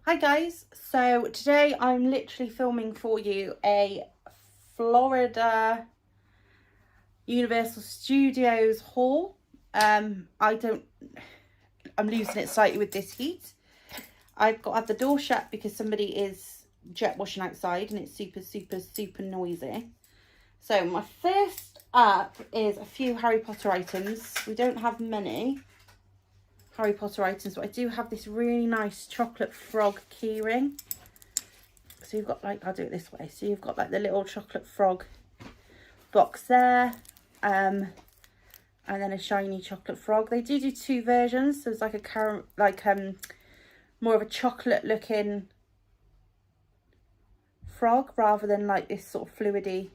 Hi guys, so today I'm literally filming for you a Florida Universal Studios haul. I'm losing it slightly with this heat. I've got to have the door shut because somebody is jet washing outside and it's super noisy. So my first up is a few Harry Potter items. We don't have many Harry Potter items, but I do have this really nice chocolate frog keyring. So you've got like, I'll do it this way. So you've got like the little chocolate frog box there, and then a shiny chocolate frog. They do two versions. So it's like a more of a chocolate looking frog rather than like this sort of fluidy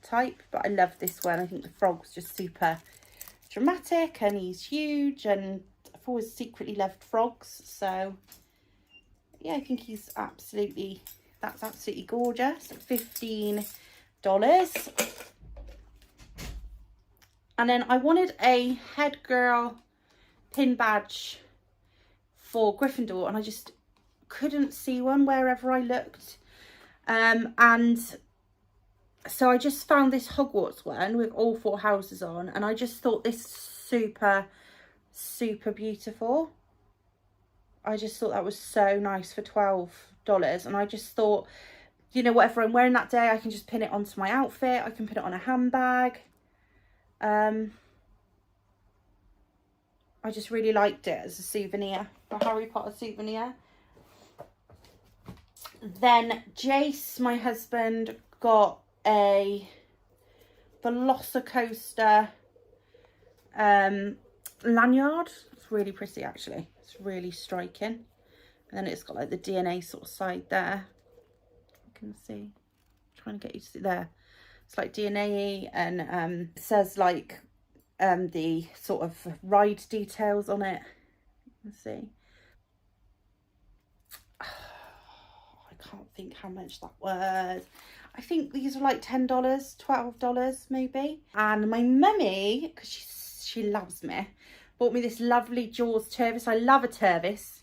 type. But I love this one. I think the frog's just super dramatic and he's huge, and I've always secretly loved frogs. So yeah, I think he's that's absolutely gorgeous. $15. And then I wanted a head girl pin badge for Gryffindor, and I just couldn't see one wherever I looked. And so I just found this Hogwarts one with all 4 houses on, and I just thought this super beautiful. I just thought that was so nice for $12, and I just thought, you know, whatever I'm wearing that day, I can just pin it onto my outfit. I can put it on a handbag. I just really liked it as a souvenir, a Harry Potter souvenir. Then Jace, my husband, got a Velocicoaster lanyard. It's really pretty actually. It's really striking. And then it's got like the DNA sort of side there. You can see. I'm trying to get you to see there. It's like DNA, and it says like the sort of ride details on it. You can see. I can't think how much that was. I think these were like $10, $12 maybe. And my mummy, because she loves me, bought me this lovely Jaws Tervis. I love a Tervis.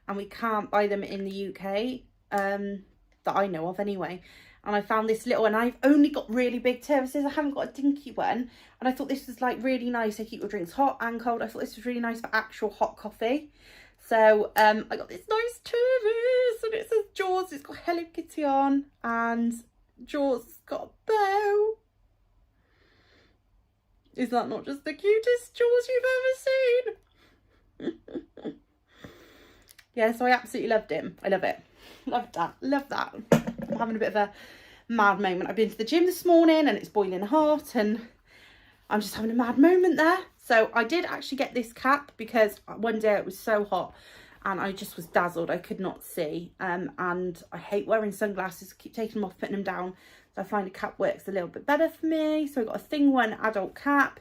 And we can't buy them in the UK, that I know of anyway. And I found this little, and I've only got really big Tervises. I haven't got a dinky one. And I thought this was like really nice to keep your drinks hot and cold. I thought this was really nice for actual hot coffee. So I got this nice Tervis, and it says Jaws. It's got Hello Kitty on, and Jaws has got a bow. Is that not just the cutest Jaws you've ever seen? Yeah, so I absolutely loved him. I love it. Love that. I'm having a bit of a mad moment. I've been to the gym this morning and it's boiling hot, and I'm just having a mad moment there. So I did actually get this cap because one day it was so hot and I just was dazzled. I could not see. And I hate wearing sunglasses. I keep taking them off, putting them down. So I find a cap works a little bit better for me. So I got a Thing One adult cap.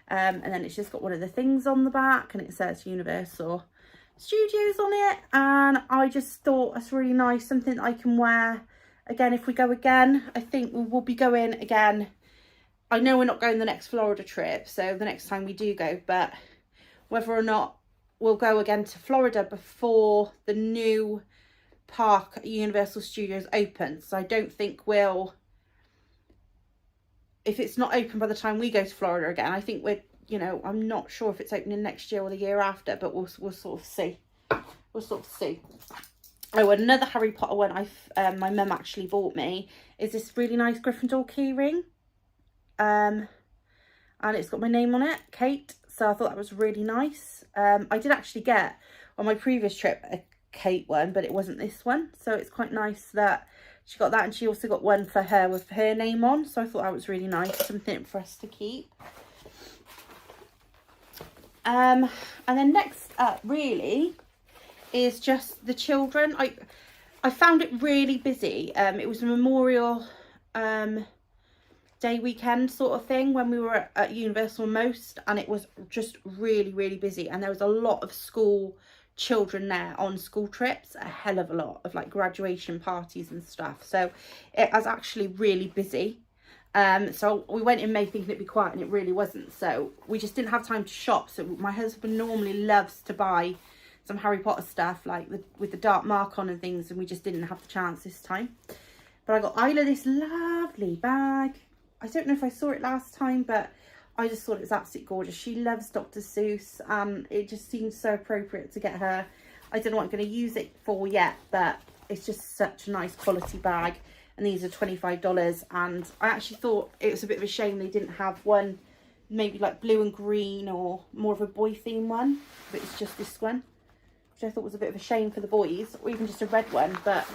And then it's just got one of the things on the back, and it says Universal Studios on it. And I just thought that's really nice. Something that I can wear again if we go again. I think we will be going again. I know we're not going the next Florida trip, so the next time we do go, but whether or not we'll go again to Florida before the new park at Universal Studios opens. So I don't think we'll, if it's not open by the time we go to Florida again, I think we're, you know, I'm not sure if it's opening next year or the year after, but we'll sort of see. We'll sort of see. Oh, another Harry Potter one my mum actually bought me is this really nice Gryffindor keyring. And it's got my name on it, Kate. So I thought that was really nice. I did actually get on my previous trip a Kate one, but it wasn't this one. So it's quite nice that she got that, and she also got one for her with her name on. So I thought that was really nice, something for us to keep. And then next up really is just the children. I found it really busy. It was a Memorial Day weekend sort of thing when we were at Universal most, and it was just really busy, and there was a lot of school children there on school trips, a hell of a lot of like graduation parties and stuff. So it was actually really busy. So we went in May thinking it'd be quiet, and it really wasn't. So we just didn't have time to shop. So my husband normally loves to buy some Harry Potter stuff, like with the dark mark on and things, and we just didn't have the chance this time. But I got Isla this lovely bag. I don't know if I saw it last time, but I just thought it was absolutely gorgeous. She loves Dr. Seuss, and it just seems so appropriate to get her. I don't know what I'm going to use it for yet, but it's just such a nice quality bag. And these are $25. And I actually thought it was a bit of a shame they didn't have one, maybe like blue and green or more of a boy theme one. But it's just this one, which I thought was a bit of a shame for the boys, or even just a red one. But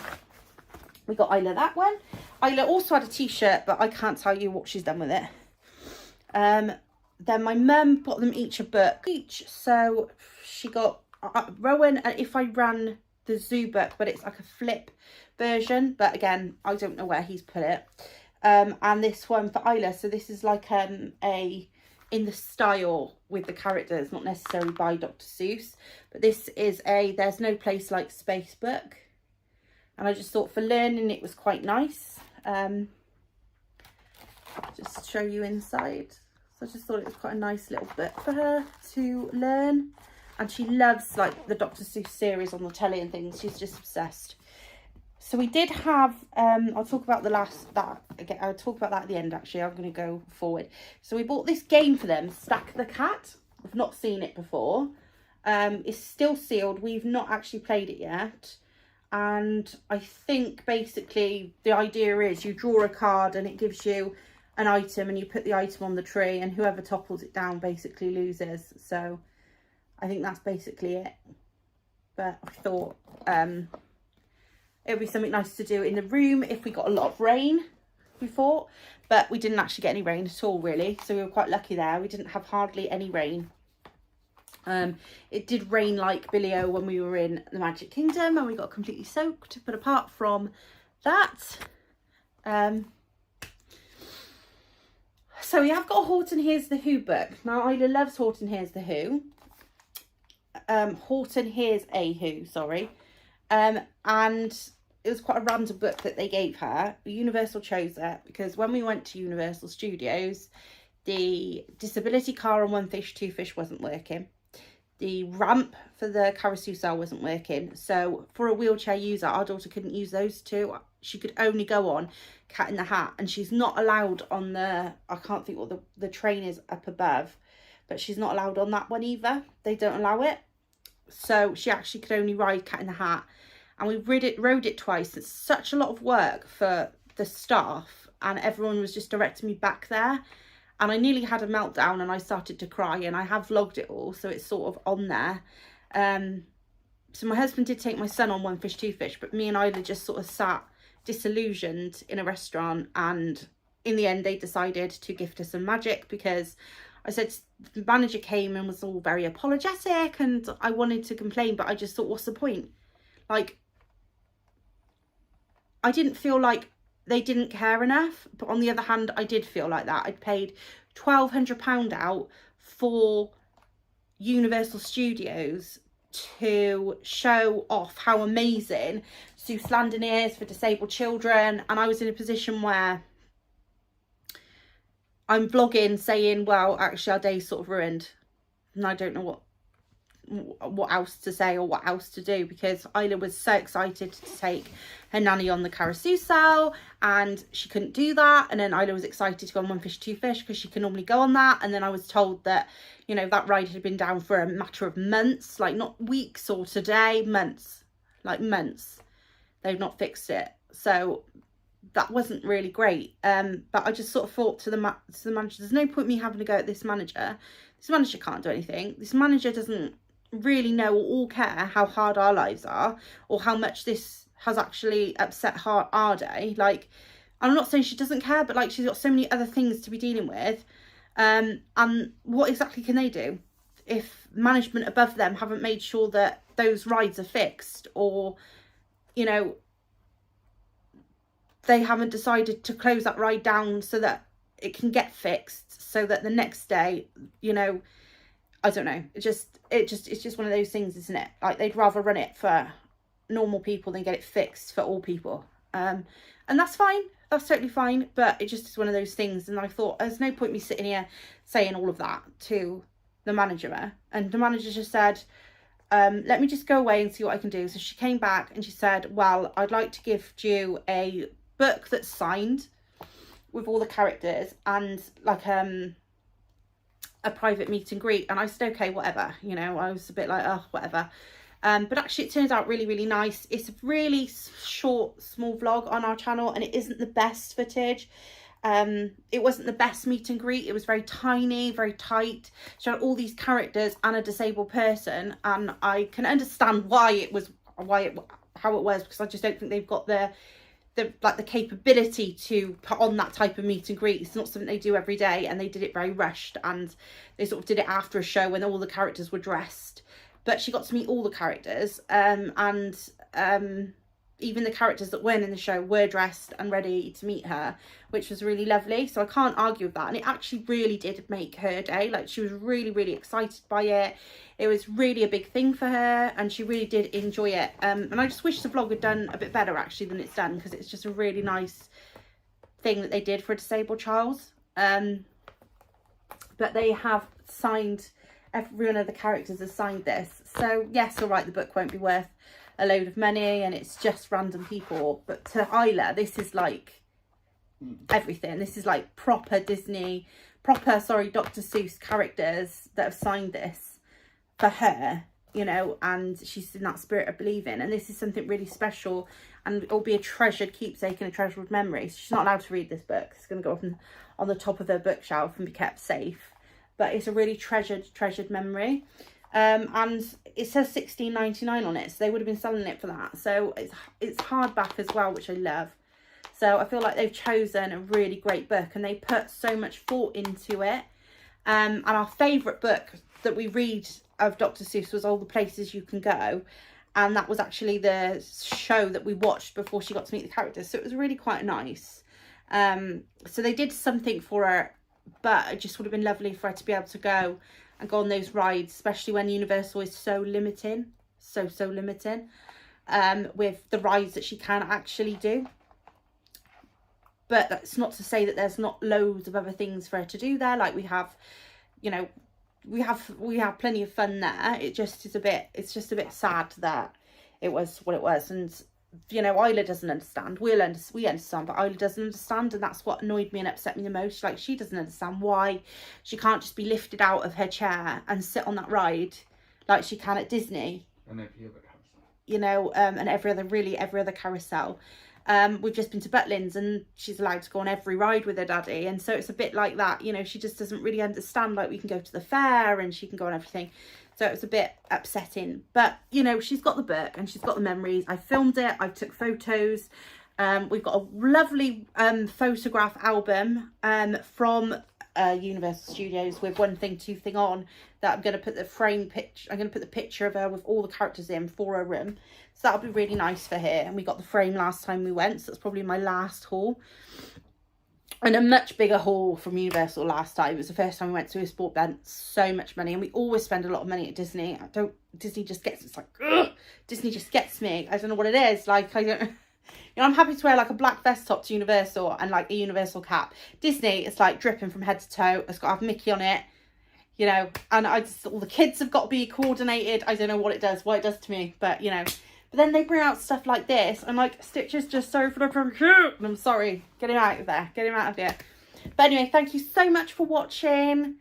we got Isla that one. Isla also had a t-shirt, but I can't tell you what she's done with it. Then my mum bought them each a book each. So she got Rowan, and If I Ran the Zoo book, but it's like a flip version. But again, I don't know where he's put it. And this one for Isla. So this is like a in the style with the characters, not necessarily by Dr. Seuss. But this is a There's No Place Like Space book. And I just thought for learning it was quite nice. Just show you inside. So I just thought it was quite a nice little book for her to learn. And she loves like the Dr. Seuss series on the telly and things. She's just obsessed. So we did have, I'll talk about I'll talk about that at the end actually. I'm going to go forward. So we bought this game for them, Stack the Cat. I've not seen it before. It's still sealed. We've not actually played it yet. And I think basically the idea is you draw a card and it gives you an item, and you put the item on the tree, and whoever topples it down basically loses. So I think that's basically it. But I thought it would be something nice to do in the room if we got a lot of rain, we thought. But we didn't actually get any rain at all, really. So we were quite lucky there. We didn't have hardly any rain. It did rain like Billy O when we were in the Magic Kingdom, and we got completely soaked. But apart from that, so we have got Horton Hears the Who book. Now Isla loves Horton Hears the Who. Horton Hears a Who, sorry. And it was quite a random book that they gave her. Universal chose it because when we went to Universal Studios, the disability car on One Fish, Two Fish wasn't working. The ramp for the carousel wasn't working. So for a wheelchair user, our daughter couldn't use those two. She could only go on Cat in the Hat, and she's not allowed on the, I can't think what the train is up above, but she's not allowed on that one either. They don't allow it. So she actually could only ride Cat in the Hat. And we rode it twice. It's such a lot of work for the staff, and everyone was just directing me back there. And I nearly had a meltdown and I started to cry, and I have vlogged it all, so it's sort of on there. So my husband did take my son on One Fish, Two Fish, but me and Isla just sort of sat disillusioned in a restaurant, and in the end they decided to gift us some magic, because I said the manager came and was all very apologetic, and I wanted to complain, but I just thought, what's the point? Like, I didn't feel like they didn't care enough, but on the other hand, I did feel like that. I'd paid £1,200 out for Universal Studios to show off how amazing Seuss Landing is for disabled children, and I was in a position where I'm vlogging saying, well, actually our day's sort of ruined, and I don't know what else to say or what else to do, because Isla was so excited to take her nanny on the carousel, and she couldn't do that. And then Isla was excited to go on One Fish, Two Fish, because she can normally go on that. And then I was told that, you know, that ride had been down for a matter of months, like not weeks or today, months, like months. They've not fixed it. So that wasn't really great. But I just sort of thought to the manager, there's no point me having to go at this manager. This manager can't do anything. This manager doesn't really know or care how hard our lives are, or how much this has actually upset our day. Like, I'm not saying she doesn't care, but like, she's got so many other things to be dealing with. And what exactly can they do if management above them haven't made sure that those rides are fixed, or, you know, they haven't decided to close that ride down so that it can get fixed, so that the next day, you know, I don't know, it's just one of those things, isn't it? Like, they'd rather run it for normal people than get it fixed for all people. And that's fine, that's totally fine, but it just is one of those things. And I thought, there's no point me sitting here saying all of that to the manager. And the manager just said, let me just go away and see what I can do. So she came back and she said, well, I'd like to gift you a book that's signed with all the characters and like a private meet and greet. And I said, okay, whatever, you know, I was a bit like, oh, whatever. But actually it turns out really, really nice. It's a really short, small vlog on our channel, and it isn't the best footage. It wasn't the best meet and greet. It was very tiny, very tight. She had all these characters and a disabled person, and I can understand why it was, how it was, because I just don't think they've got the capability to put on that type of meet and greet. It's not something they do every day, and they did it very rushed, and they sort of did it after a show when all the characters were dressed. But she got to meet all the characters, and even the characters that weren't in the show were dressed and ready to meet her, which was really lovely. So I can't argue with that. And it actually really did make her day. Like, she was really, really excited by it. It was really a big thing for her, and she really did enjoy it. And I just wish the vlog had done a bit better actually than it's done, because it's just a really nice thing that they did for a disabled child. But they have signed, every one of the characters has signed this. So yes, all right, the book won't be worth a load of money and it's just random people, but to Isla this is like everything. This is like proper Disney, Dr. Seuss characters that have signed this for her, you know, and she's in that spirit of believing, and this is something really special, and it'll be a treasured keepsake and a treasured memory. So she's not allowed to read this book. It's going to go up on the top of her bookshelf and be kept safe, but it's a really treasured memory. And it says $16.99 on it, so they would have been selling it for that. So it's hardback as well, which I love. So I feel like they've chosen a really great book, and they put so much thought into it. And our favourite book that we read of Dr. Seuss was All the Places You Can Go, and that was actually the show that we watched before she got to meet the characters. So it was really quite nice. So they did something for her, but it just would have been lovely for her to be able to go and go on those rides, especially when Universal is so limiting, so limiting, with the rides that she can actually do. But that's not to say that there's not loads of other things for her to do there. Like we have, you know, we have plenty of fun there. It just is it's just a bit sad that it was what it was. And, you know, Isla doesn't understand. We understand, but Isla doesn't understand, and that's what annoyed me and upset me the most. Like, she doesn't understand why she can't just be lifted out of her chair and sit on that ride like she can at Disney. And every other carousel. You know, and every other carousel. We've just been to Butlins, and she's allowed to go on every ride with her daddy, and so it's a bit like that. You know, she just doesn't really understand. Like, we can go to the fair and she can go on everything. So it was a bit upsetting, but you know, she's got the book and she's got the memories. I filmed it, I took photos. We've got a lovely photograph album from Universal Studios with One Thing, Two Thing on, that I'm going to put the frame picture, I'm going to put the picture of her with all the characters in for her room. So that'll be really nice for her. And we got the frame last time we went, so that's probably my last haul. And a much bigger haul from Universal last time. It was the first time we went to a sport event. So much money. And we always spend a lot of money at Disney. Disney just gets, it's like, ugh, Disney just gets me. I don't know what it is. Like, I don't, you know, I'm happy to wear like a black vest top to Universal and like a Universal cap. Disney, it's like dripping from head to toe. It's got to have Mickey on it, you know. And all the kids have got to be coordinated. I don't know what it does to me. But, you know. But then they bring out stuff like this. I'm like, Stitch is just so flippin' cute. And I'm sorry. Get him out of there. Get him out of here. But anyway, thank you so much for watching.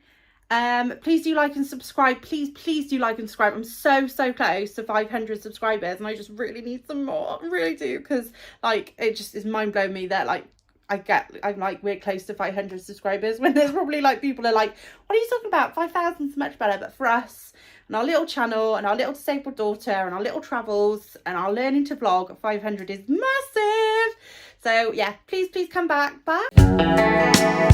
Please do like and subscribe. Please do like and subscribe. I'm so close to 500 subscribers. And I just really need some more. I really do. Because, like, it just is mind-blowing me that, like, I'm like, we're close to 500 subscribers. When there's probably, like, people are like, what are you talking about? 5,000 is much better. But for us, and our little channel, and our little disabled daughter, and our little travels, and our learning to vlog, 500 is massive. So yeah, please come back. Bye.